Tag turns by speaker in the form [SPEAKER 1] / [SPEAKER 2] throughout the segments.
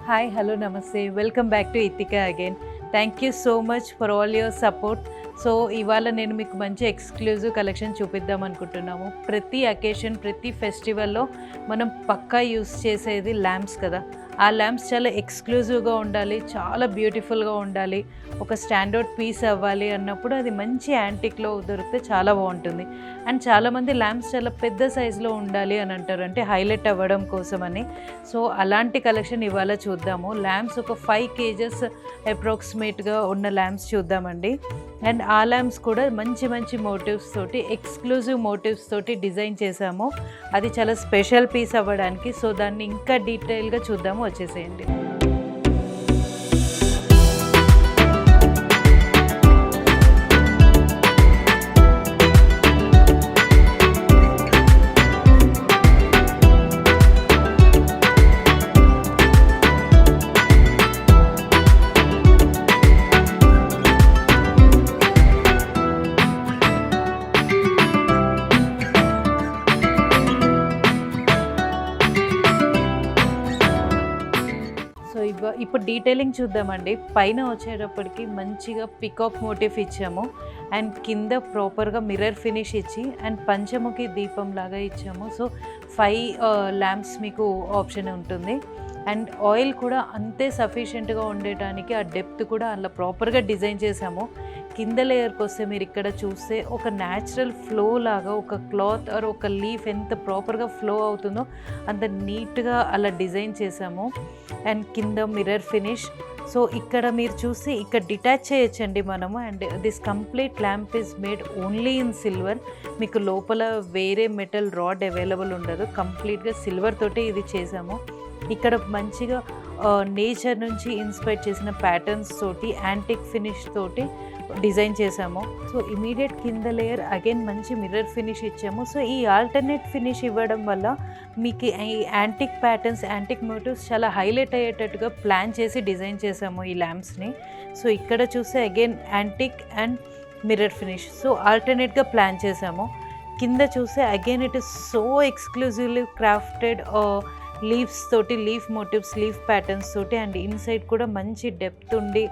[SPEAKER 1] Hi, hello, namaste. Welcome back to Ithika again. Thank you so much for all your support. So ఇవాళ నేను మీకు మంచి exclusive collection చూపిద్దాం అనుకుంటున్నాము. ప్రతి అకేషన్, ప్రతి ఫెస్టివల్లో మనం పక్కా యూస్ చేసేది ల్యాంప్స్ కదా. ఆ ల్యాంప్స్ చాలా ఎక్స్క్లూజివ్గా ఉండాలి, చాలా బ్యూటిఫుల్గా ఉండాలి, ఒక స్టాండర్డ్ పీస్ అవ్వాలి అన్నప్పుడు అది మంచి యాంటిక్లో దొరికితే చాలా బాగుంటుంది. అండ్ చాలామంది ల్యాంప్స్ చాలా పెద్ద సైజులో ఉండాలి అని అంటారు, అంటే హైలైట్ అవ్వడం కోసమని. సో అలాంటి కలెక్షన్ ఇవాళ చూద్దాము. ల్యాంప్స్ ఒక 5 kgs అప్రాక్సిమేట్గా ఉన్న ల్యాంప్స్ చూద్దామండి. అండ్ ఆ ల్యాంప్స్ కూడా మంచి మంచి మోటివ్స్ తోటి, ఎక్స్క్లూజివ్ మోటివ్స్ తోటి డిజైన్ చేసాము. అది చాలా స్పెషల్ పీస్ అవ్వడానికి. సో దాన్ని ఇంకా డీటెయిల్గా చూద్దాము, వచ్చేసేయండి. ఇప్పుడు డీటెయిలింగ్ చూద్దామండి. పైన వచ్చేటప్పటికి మంచిగా పికాక్ మోటివ్ ఇచ్చాము, అండ్ కింద ప్రాపర్గా మిర్రర్ ఫినిష్ ఇచ్చి అండ్ పంచముఖి దీపం లాగా ఇచ్చాము. సో 5 ల్యాంప్స్ మీకు ఆప్షన్ ఉంటుంది. అండ్ ఆయిల్ కూడా అంతే సఫిషియెంట్గా ఉండటానికి ఆ డెప్త్ కూడా అలా ప్రాపర్గా డిజైన్ చేసాము. కింద లేయర్కి వస్తే మీరు ఇక్కడ చూస్తే ఒక న్యాచురల్ ఫ్లో లాగా ఒక క్లాత్ ఆర్ ఒక లీఫ్ ఎంత ప్రాపర్గా ఫ్లో అవుతుందో అంత నీట్గా అలా డిజైన్ చేసాము. అండ్ కింద మిర్రర్ ఫినిష్. సో ఇక్కడ మీరు చూసి ఇక్కడ డిటాచ్ చేయొచ్చండి మనము. And this complete lamp is made only in silver. మీకు లోపల వేరే మెటల్ రాడ్ అవైలబుల్ ఉండదు, కంప్లీట్గా సిల్వర్ తోటి ఇది చేసాము. ఇక్కడ మంచిగా నేచర్ నుంచి ఇన్స్పైర్ చేసిన ప్యాటర్న్స్ తోటి యాంటిక్ ఫినిష్ తోటి డిజైన్ చేసాము. సో ఇమీడియట్ కింద లేయర్ అగైన్ మంచి మిర్రర్ ఫినిష్ ఇచ్చాము. సో ఈ ఆల్టర్నేట్ ఫినిష్ ఇవ్వడం వల్ల మీకు ఈ యాంటిక్ ప్యాటర్న్స్, యాంటిక్ మోటివ్స్ చాలా హైలైట్ అయ్యేటట్టుగా ప్లాన్ చేసి డిజైన్ చేసాము ఈ ల్యాంప్స్ని. సో ఇక్కడ చూస్తే again antique and mirror finish, so ఆల్టర్నేట్గా ప్లాన్ చేసాము. కింద చూస్తే again it is so exclusively crafted leaves తోటి, లీఫ్ మోటివ్స్, లీఫ్ ప్యాటర్న్స్ తోటి, అండ్ ఇన్సైడ్ కూడా మంచి డెప్త్ ఉండి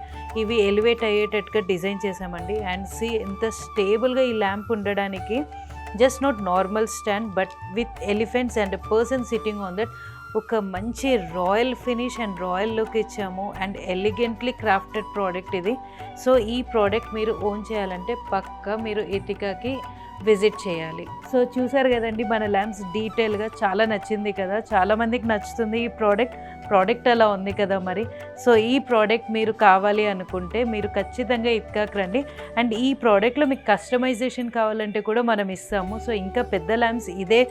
[SPEAKER 1] ఇవి ఎలివేట్ అయ్యేటట్టుగా డిజైన్ చేసామండి. అండ్ సి ఎంత స్టేబుల్గా ఈ ల్యాంప్ ఉండడానికి, just not normal stand but with elephants and person sitting on that. ఒక మంచి royal finish and royal look ఇచ్చాము. అండ్ ఎలిగెంట్లీ క్రాఫ్టెడ్ ప్రోడక్ట్ ఇది. సో ఈ ప్రోడక్ట్ మీరు ఓన్ చేయాలంటే పక్కా మీరు ఇతికాకి విజిట్ చేయాలి. సో చూసారు కదండి మన ల్యాంప్స్ డీటెయిల్గా, చాలా నచ్చింది కదా, చాలామందికి నచ్చుతుంది ఈ ప్రోడక్ట్ అలా ఉంది కదా మరి. సో ఈ ప్రోడక్ట్ మీరు కావాలి అనుకుంటే మీరు ఖచ్చితంగా ఇతికాకి రండి. అండ్ ఈ ప్రోడక్ట్లో మీకు కస్టమైజేషన్ కావాలంటే కూడా మనం ఇస్తాము. సో ఇంకా పెద్ద ల్యాంప్స్ ఇదే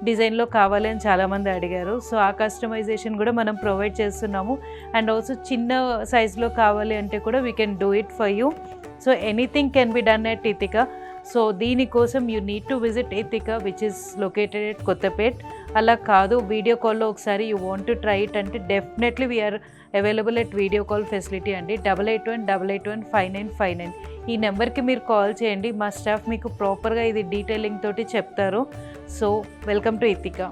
[SPEAKER 1] డిజైన్లో కావాలి అని చాలామంది అడిగారు. సో ఆ కస్టమైజేషన్ కూడా మనం ప్రొవైడ్ చేస్తున్నాము. అండ్ ఆల్సో చిన్న సైజులో కావాలి అంటే కూడా we can do it for you. So anything can be done at Ithika. So దీనికోసం you need to visit Ithika which is located at Kothapet. అలా కాదు వీడియో కాల్లో ఒకసారి you want to try it అంటే definitely we are available at video call facility అండి. 8818815959 ఈ నెంబర్కి మీరు కాల్ చేయండి. మా స్టాఫ్ మీకు ప్రాపర్గా ఇది డీటెయిలింగ్ తోటి చెప్తారు. So welcome to ఇతికా.